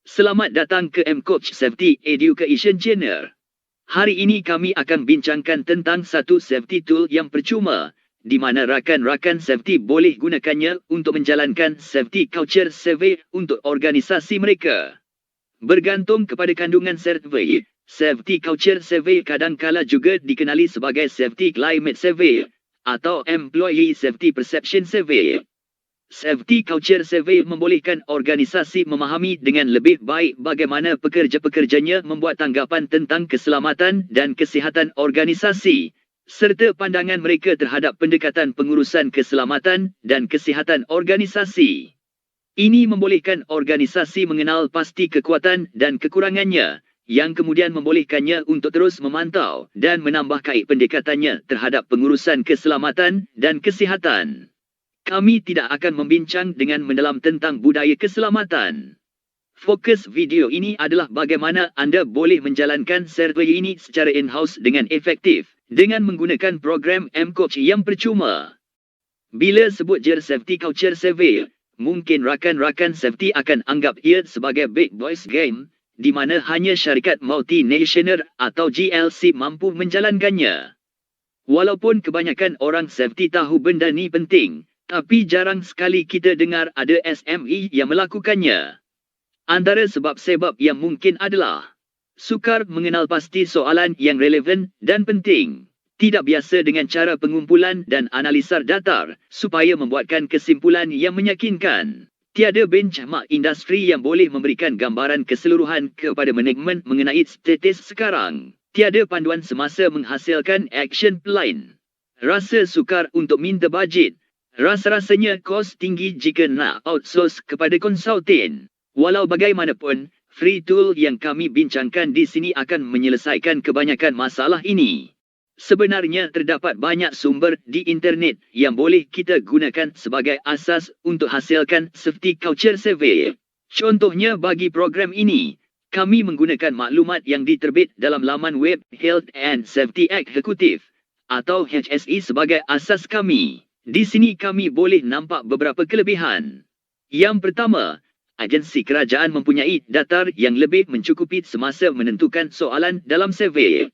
Selamat datang ke MCoach Safety Education Channel. Hari ini kami akan bincangkan tentang satu safety tool yang percuma, di mana rakan-rakan safety boleh gunakannya untuk menjalankan safety culture survey untuk organisasi mereka. Bergantung kepada kandungan survey, safety culture survey kadangkala juga dikenali sebagai safety climate survey atau employee safety perception survey. Safety Culture Survey membolehkan organisasi memahami dengan lebih baik bagaimana pekerja-pekerjanya membuat tanggapan tentang keselamatan dan kesihatan organisasi, serta pandangan mereka terhadap pendekatan pengurusan keselamatan dan kesihatan organisasi. Ini membolehkan organisasi mengenal pasti kekuatan dan kekurangannya, yang kemudian membolehkannya untuk terus memantau dan menambah kait pendekatannya terhadap pengurusan keselamatan dan kesihatan. Kami tidak akan membincang dengan mendalam tentang budaya keselamatan. Fokus video ini adalah bagaimana anda boleh menjalankan survey ini secara in-house dengan efektif dengan menggunakan program MCoach yang percuma. Bila sebut je Safety Culture Survey, mungkin rakan-rakan safety akan anggap ia sebagai big boys game, di mana hanya syarikat multinational atau GLC mampu menjalankannya. Walaupun kebanyakan orang safety tahu benda ni penting, tapi jarang sekali kita dengar ada SME yang melakukannya. Antara sebab-sebab yang mungkin adalah sukar mengenal pasti soalan yang relevan dan penting, tidak biasa dengan cara pengumpulan dan analisar data supaya membuatkan kesimpulan yang meyakinkan, tiada benchmark industri yang boleh memberikan gambaran keseluruhan kepada manajemen mengenai status sekarang, tiada panduan semasa menghasilkan action plan, rasa sukar untuk minta bajet, rasa-rasanya kos tinggi jika nak outsource kepada konsultan. Walau bagaimanapun, free tool yang kami bincangkan di sini akan menyelesaikan kebanyakan masalah ini. Sebenarnya terdapat banyak sumber di internet yang boleh kita gunakan sebagai asas untuk hasilkan safety culture survey. Contohnya bagi program ini, kami menggunakan maklumat yang diterbit dalam laman web Health and Safety Executive atau HSE sebagai asas kami. Di sini kami boleh nampak beberapa kelebihan. Yang pertama, agensi kerajaan mempunyai data yang lebih mencukupi semasa menentukan soalan dalam survey.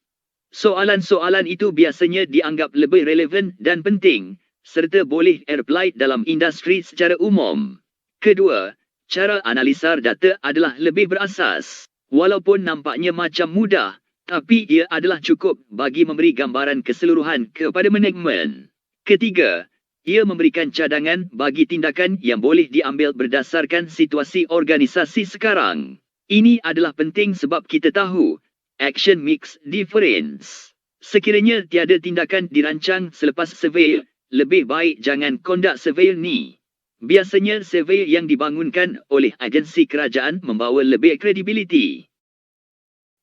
Soalan-soalan itu biasanya dianggap lebih relevan dan penting, serta boleh apply dalam industri secara umum. Kedua, cara analisar data adalah lebih berasas. Walaupun nampaknya macam mudah, tapi ia adalah cukup bagi memberi gambaran keseluruhan kepada manajemen. Ketiga, ia memberikan cadangan bagi tindakan yang boleh diambil berdasarkan situasi organisasi sekarang. Ini adalah penting sebab kita tahu, action makes difference. Sekiranya tiada tindakan dirancang selepas survey, lebih baik jangan conduct survey ni. Biasanya survey yang dibangunkan oleh agensi kerajaan membawa lebih kredibiliti.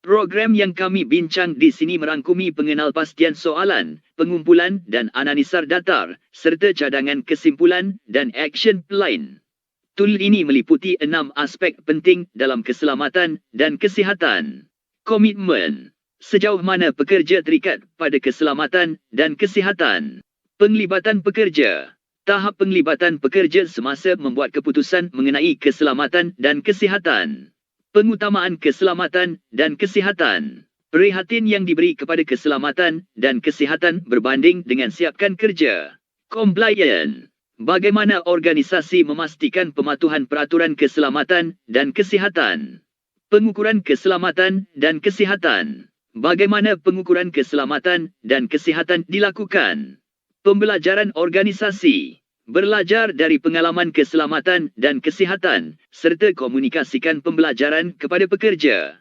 Program yang kami bincang di sini merangkumi pengenalpastian soalan, pengumpulan dan analisar data, serta cadangan kesimpulan dan action plan. Tool ini meliputi 6 aspek penting dalam keselamatan dan kesihatan. Komitmen. Sejauh mana pekerja terikat pada keselamatan dan kesihatan. Penglibatan pekerja. Tahap penglibatan pekerja semasa membuat keputusan mengenai keselamatan dan kesihatan. Pengutamaan keselamatan dan kesihatan. Perhatian yang diberi kepada keselamatan dan kesihatan berbanding dengan siapkan kerja. Compliance. Bagaimana organisasi memastikan pematuhan peraturan keselamatan dan kesihatan. Pengukuran keselamatan dan kesihatan. Bagaimana pengukuran keselamatan dan kesihatan dilakukan. Pembelajaran organisasi. Belajar dari pengalaman keselamatan dan kesihatan, serta komunikasikan pembelajaran kepada pekerja.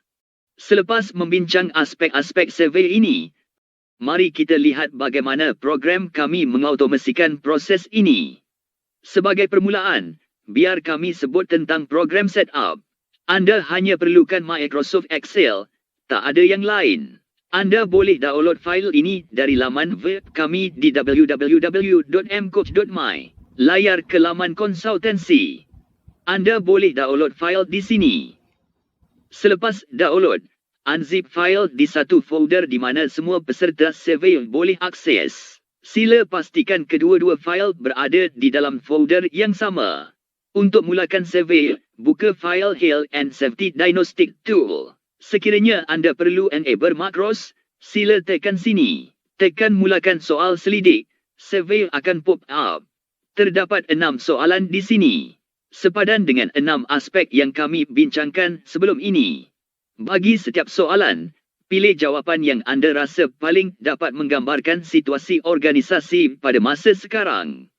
Selepas membincang aspek-aspek survey ini, mari kita lihat bagaimana program kami mengautomasikan proses ini. Sebagai permulaan, biar kami sebut tentang program setup. Anda hanya perlukan Microsoft Excel, tak ada yang lain. Anda boleh download file ini dari laman web kami di www.mcoach.my. Layar ke laman konsultansi. Anda boleh download file di sini. Selepas download, unzip file di satu folder di mana semua peserta survey boleh akses. Sila pastikan kedua-dua file berada di dalam folder yang sama. Untuk mulakan survey, buka fail Health and Safety Diagnostic Tool. Sekiranya anda perlu enable makros, sila tekan sini. Tekan mulakan soal selidik. Survey akan pop up. Terdapat 6 soalan di sini. Sepadan dengan 6 aspek yang kami bincangkan sebelum ini. Bagi setiap soalan, pilih jawapan yang anda rasa paling dapat menggambarkan situasi organisasi pada masa sekarang.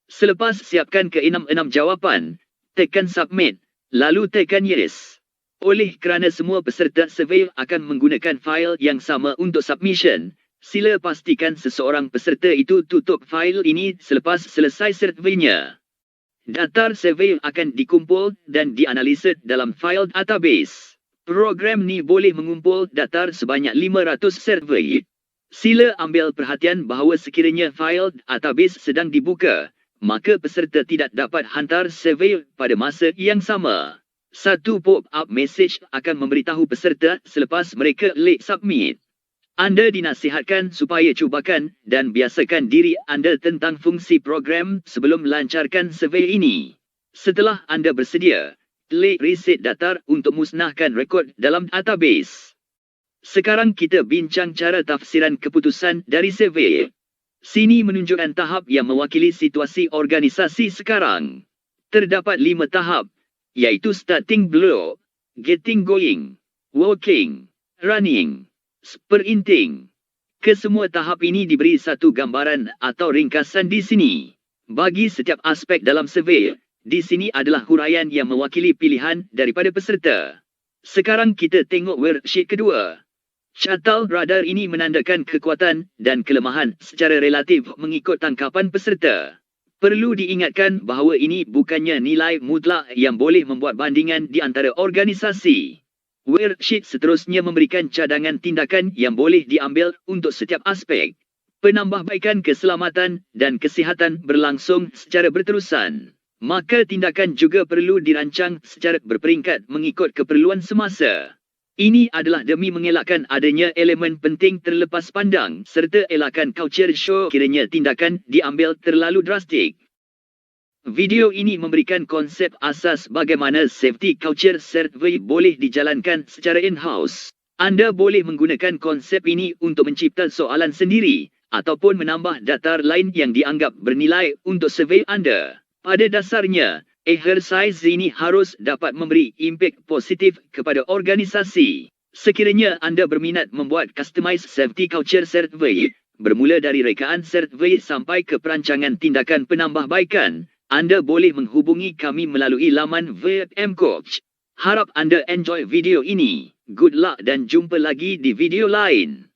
Selepas siapkan ke-6 jawapan, tekan submit, lalu tekan yes. Oleh kerana semua peserta survey akan menggunakan fail yang sama untuk submission, sila pastikan seseorang peserta itu tutup fail ini selepas selesai surveynya. Data survey akan dikumpul dan dianalisa dalam fail database. Program ni boleh mengumpul data sebanyak 500 survey. Sila ambil perhatian bahawa sekiranya fail database sedang dibuka, maka peserta tidak dapat hantar survey pada masa yang sama. Satu pop-up message akan memberitahu peserta selepas mereka klik submit. Anda dinasihatkan supaya cubakan dan biasakan diri anda tentang fungsi program sebelum melancarkan survey ini. Setelah anda bersedia, klik reset data untuk musnahkan rekod dalam database. Sekarang kita bincang cara tafsiran keputusan dari survey. Sini menunjukkan tahap yang mewakili situasi organisasi sekarang. Terdapat 5 tahap, iaitu starting block, getting going, working, running, sprinting. Kesemua tahap ini diberi satu gambaran atau ringkasan di sini. Bagi setiap aspek dalam survey, di sini adalah huraian yang mewakili pilihan daripada peserta. Sekarang kita tengok worksheet kedua. Cartal radar ini menandakan kekuatan dan kelemahan secara relatif mengikut tangkapan peserta. Perlu diingatkan bahawa ini bukannya nilai mutlak yang boleh membuat bandingan di antara organisasi. Worksheet seterusnya memberikan cadangan tindakan yang boleh diambil untuk setiap aspek. Penambahbaikan keselamatan dan kesihatan berlangsung secara berterusan. Maka tindakan juga perlu dirancang secara berperingkat mengikut keperluan semasa. Ini adalah demi mengelakkan adanya elemen penting terlepas pandang serta elakkan culture shock kiranya tindakan diambil terlalu drastik. Video ini memberikan konsep asas bagaimana safety culture survey boleh dijalankan secara in-house. Anda boleh menggunakan konsep ini untuk mencipta soalan sendiri ataupun menambah data lain yang dianggap bernilai untuk survey anda. Pada dasarnya, exercise ini harus dapat memberi impak positif kepada organisasi. Sekiranya anda berminat membuat customized safety culture survey, bermula dari rekaan survey sampai ke perancangan tindakan penambahbaikan, anda boleh menghubungi kami melalui laman web MCoach. Harap anda enjoy video ini. Good luck dan jumpa lagi di video lain.